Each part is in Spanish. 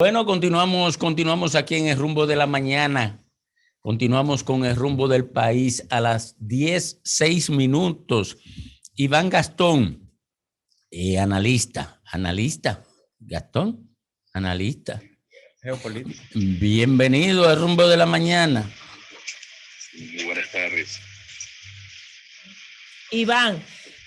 Bueno, continuamos aquí en el rumbo de la mañana. Continuamos con el rumbo del país a las 10:06. Iván Gastón, analista. Gastón, analista. Geopolítica. Bienvenido al rumbo de la mañana. Muy buenas tardes. Iván,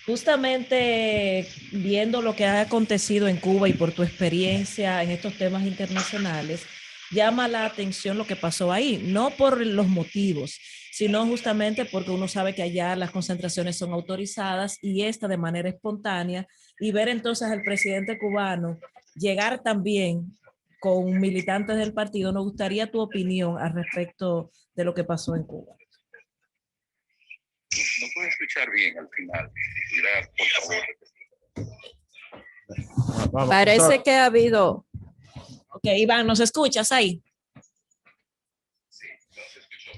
justamente viendo lo que ha acontecido en Cuba y por tu experiencia en estos temas internacionales, llama la atención lo que pasó ahí, no por los motivos, sino justamente porque uno sabe que allá las concentraciones son autorizadas y esta de manera espontánea, y ver entonces al presidente cubano llegar también con militantes del partido. Nos gustaría tu opinión al respecto de lo que pasó en Cuba. No puedo escuchar bien al final. Mira, por favor. Parece que ha habido. Ok, Iván, ¿nos escuchas ahí? Sí, no se escuchó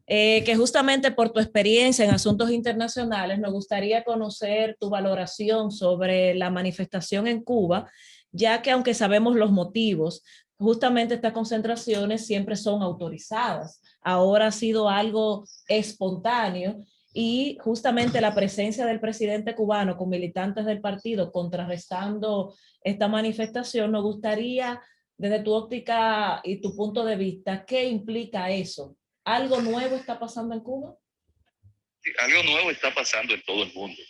bien. Que justamente por tu experiencia en asuntos internacionales, nos gustaría conocer tu valoración sobre la manifestación en Cuba, ya que aunque sabemos los motivos, justamente estas concentraciones siempre son autorizadas. Ahora ha sido algo espontáneo y justamente la presencia del presidente cubano con militantes del partido contrarrestando esta manifestación, nos gustaría, desde tu óptica y tu punto de vista, ¿qué implica eso? ¿Algo nuevo está pasando en Cuba? Sí, algo nuevo está pasando en todo el mundo.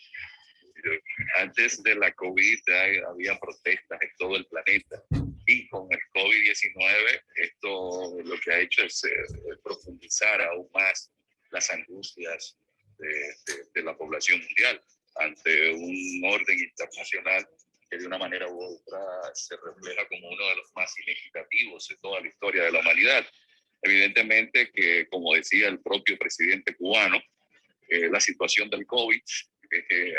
Antes de la COVID había protestas en todo el planeta y con el COVID-19 esto lo que ha hecho es profundizar aún más las angustias de la población mundial ante un orden internacional que de una manera u otra se refleja como uno de los más inequitativos de toda la historia de la humanidad. Evidentemente que, como decía el propio presidente cubano, la situación del COVID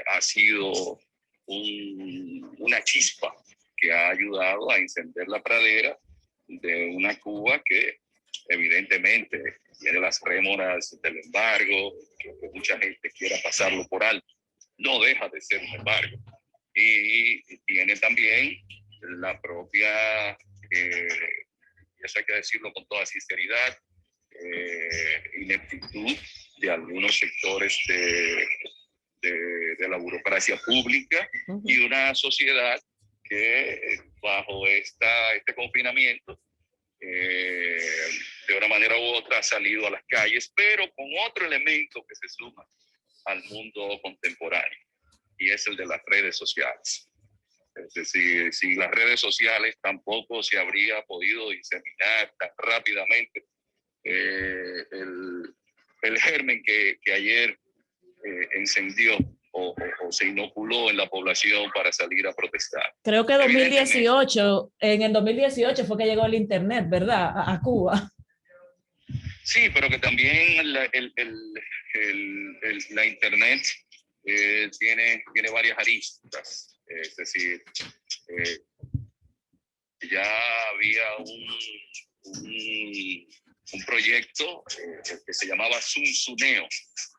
ha sido una chispa que ha ayudado a encender la pradera de una Cuba que evidentemente tiene las rémoras del embargo, que mucha gente quiera pasarlo por alto. No deja de ser un embargo. Y tiene también la propia, y eso hay que decirlo con toda sinceridad, ineptitud de algunos sectores de la burocracia pública y una sociedad que bajo este confinamiento de una manera u otra ha salido a las calles, pero con otro elemento que se suma al mundo contemporáneo, y es el de las redes sociales. Es decir, sin las redes sociales tampoco se habría podido diseminar tan rápidamente el germen que ayer encendió o se inoculó en la población para salir a protestar. Creo que en el 2018 fue que llegó el internet, ¿verdad? A Cuba. Sí, pero que también la internet tiene varias aristas. Es decir, ya había un proyecto que se llamaba Zunzuneo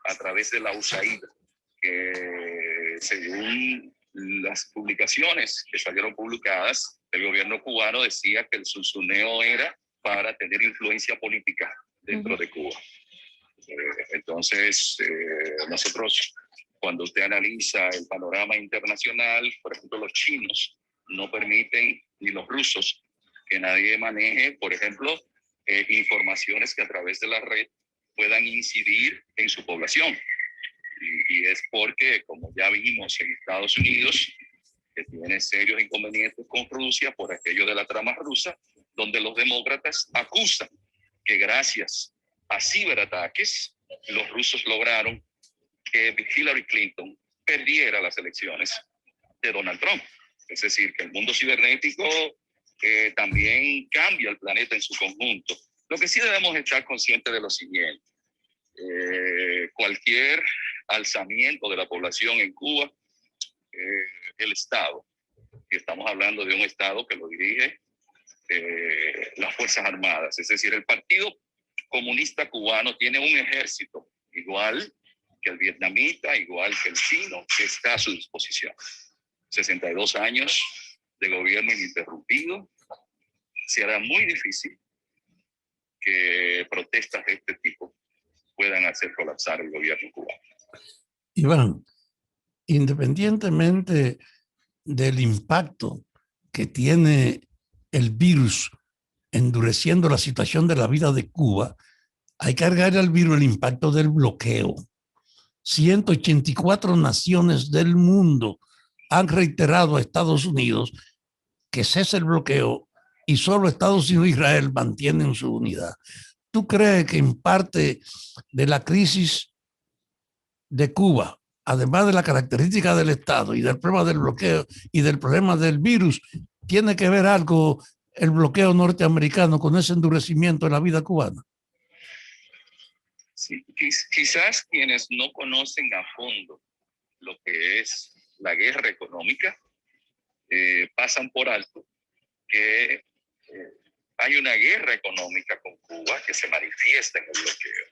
a través de la USAID, que según las publicaciones que salieron publicadas, el gobierno cubano decía que el Zunzuneo era para tener influencia política dentro de Cuba. Entonces, nosotros, cuando usted analiza el panorama internacional, por ejemplo, los chinos no permiten, ni los rusos, que nadie maneje, por ejemplo, informaciones que a través de la red puedan incidir en su población. Y es porque, como ya vimos en Estados Unidos, que tiene serios inconvenientes con Rusia por aquello de la trama rusa, donde los demócratas acusan que gracias a ciberataques los rusos lograron que Hillary Clinton perdiera las elecciones de Donald Trump. Es decir, que el mundo cibernético también cambia el planeta en su conjunto. Lo que sí debemos estar conscientes de lo siguiente: cualquier alzamiento de la población en Cuba, el Estado, y estamos hablando de un Estado que lo dirige las Fuerzas Armadas, es decir, el Partido Comunista Cubano tiene un ejército igual que el vietnamita, igual que el chino, que está a su disposición. 62 años de gobierno ininterrumpido, se hará muy difícil que protestas de este tipo puedan hacer colapsar el gobierno cubano. Iván, independientemente del impacto que tiene el virus endureciendo la situación de la vida de Cuba, hay que agregar al virus el impacto del bloqueo. 184 naciones del mundo han reiterado a Estados Unidos que cese el bloqueo y solo Estados Unidos e Israel mantienen su unidad. ¿Tú crees que en parte de la crisis de Cuba, además de la característica del Estado y del problema del bloqueo y del problema del virus, tiene que ver algo el bloqueo norteamericano con ese endurecimiento de la vida cubana? Sí, quizás quienes no conocen a fondo lo que es la guerra económica pasan por alto que hay una guerra económica con Cuba que se manifiesta en el bloqueo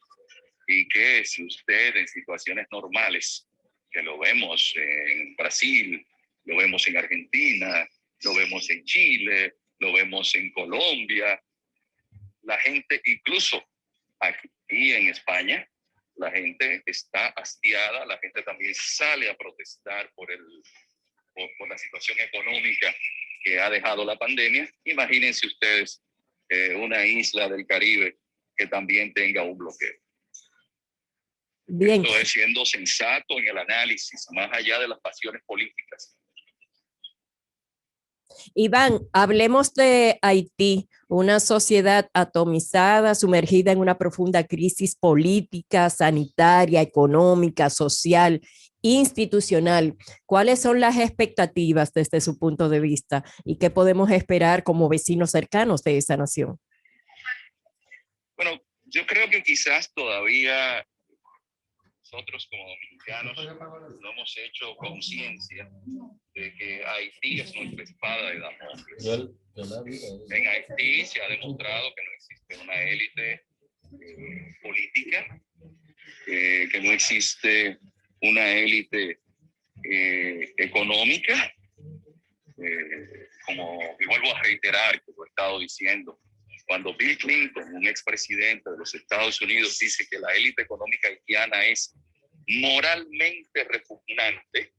y que si usted en situaciones normales, que lo vemos en Brasil, lo vemos en Argentina, lo vemos en Chile, lo vemos en Colombia, la gente incluso aquí en España, la gente está hastiada, la gente también sale a protestar por la situación económica que ha dejado la pandemia. Imagínense ustedes una isla del Caribe que también tenga un bloqueo. Bien. Esto es siendo sensato en el análisis, más allá de las pasiones políticas. Iván, hablemos de Haití, una sociedad atomizada, sumergida en una profunda crisis política, sanitaria, económica, social, institucional. ¿Cuáles son las expectativas desde su punto de vista y qué podemos esperar como vecinos cercanos de esa nación? Bueno, yo creo que quizás todavía nosotros como dominicanos no hemos hecho conciencia de que Haití es nuestra espada de Damocles. En Haití se ha demostrado que no existe una élite política, que no existe una élite económica, como y vuelvo a reiterar que lo he estado diciendo. Cuando Bill Clinton, un expresidente de los Estados Unidos, dice que la élite económica haitiana es moralmente repugnante,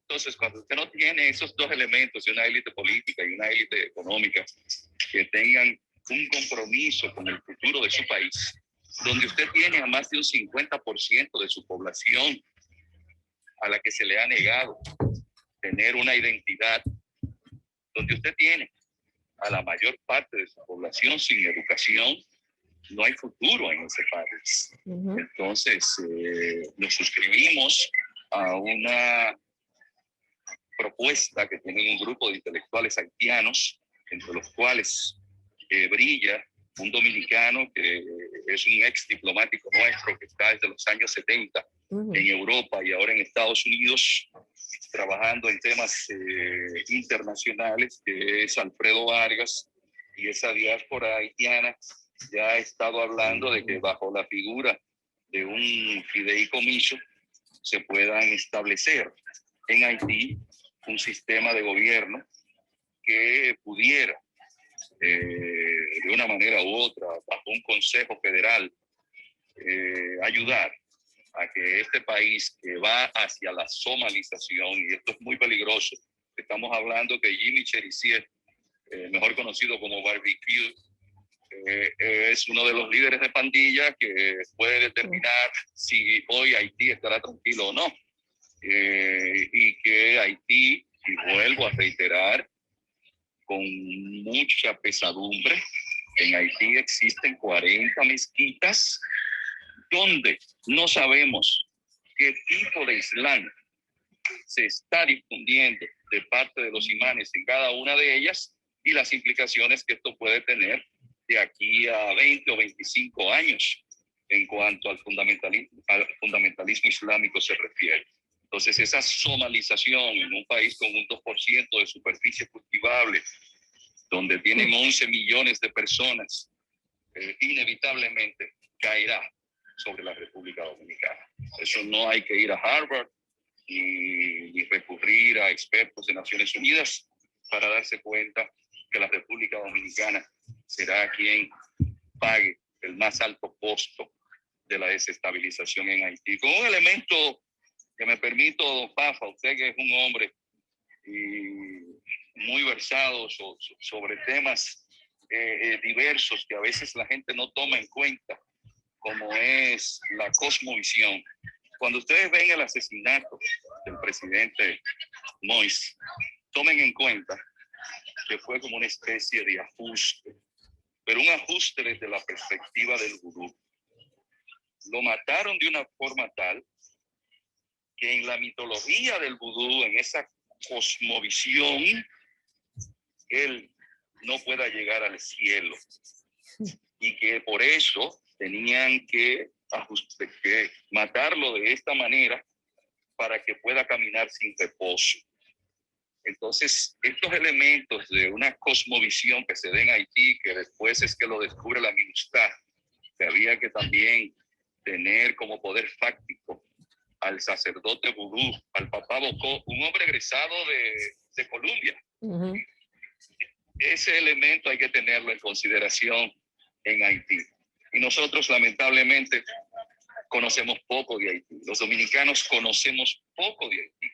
entonces cuando usted no tiene esos dos elementos, de una élite política y una élite económica que tengan un compromiso con el futuro de su país, donde usted tiene a más de un 50% de su población a la que se le ha negado tener una identidad, donde usted tiene a la mayor parte de su población sin educación, no hay futuro en ese país. Entonces, nos suscribimos a una propuesta que tiene un grupo de intelectuales haitianos, entre los cuales brilla un dominicano que es un ex diplomático nuestro que está desde los años 70 en Europa y ahora en Estados Unidos, trabajando en temas internacionales, que es Alfredo Vargas, y esa diáspora haitiana ya ha estado hablando de que bajo la figura de un fideicomiso se puedan establecer en Haití un sistema de gobierno que pudiera, de una manera u otra, bajo un consejo federal, ayudar a que este país que va hacia la somalización, y esto es muy peligroso, estamos hablando que Jimmy Cherizier, mejor conocido como Barbecue, es uno de los líderes de pandilla que puede determinar si hoy Haití estará tranquilo o no. Y que Haití, y vuelvo a reiterar, con mucha pesadumbre, en Haití existen 40 mezquitas donde no sabemos qué tipo de islam se está difundiendo de parte de los imanes en cada una de ellas y las implicaciones que esto puede tener de aquí a 20 o 25 años en cuanto al fundamentalismo islámico se refiere. Entonces, esa somalización en un país con un 2% de superficie cultivable, donde tienen 11 millones de personas, inevitablemente caerá sobre la República Dominicana. Eso no hay que ir a Harvard ni recurrir a expertos de Naciones Unidas para darse cuenta que la República Dominicana será quien pague el más alto costo de la desestabilización en Haití. Con un elemento que me permito, don Fafa, usted que es un hombre muy versado sobre temas diversos que a veces la gente no toma en cuenta, como es la cosmovisión. Cuando ustedes ven el asesinato del presidente Moïse, tomen en cuenta que fue como una especie de ajuste, pero un ajuste desde la perspectiva del vudú. Lo mataron de una forma tal que en la mitología del vudú, en esa cosmovisión, él no pueda llegar al cielo y que por eso tenían que matarlo de esta manera para que pueda caminar sin reposo. Entonces, estos elementos de una cosmovisión que se da en Haití, que después es que lo descubre la MINUSTAH, que había que también tener como poder fáctico al sacerdote vudú, al papá Bocó, un hombre egresado de Colombia. Ujú. Ese elemento hay que tenerlo en consideración en Haití. Y nosotros, lamentablemente, conocemos poco de Haití. Los dominicanos conocemos poco de Haití.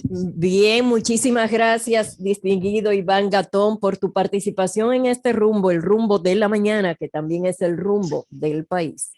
Bien, muchísimas gracias, distinguido Iván Gatón, por tu participación en este rumbo, el rumbo de la mañana, que también es el rumbo del país.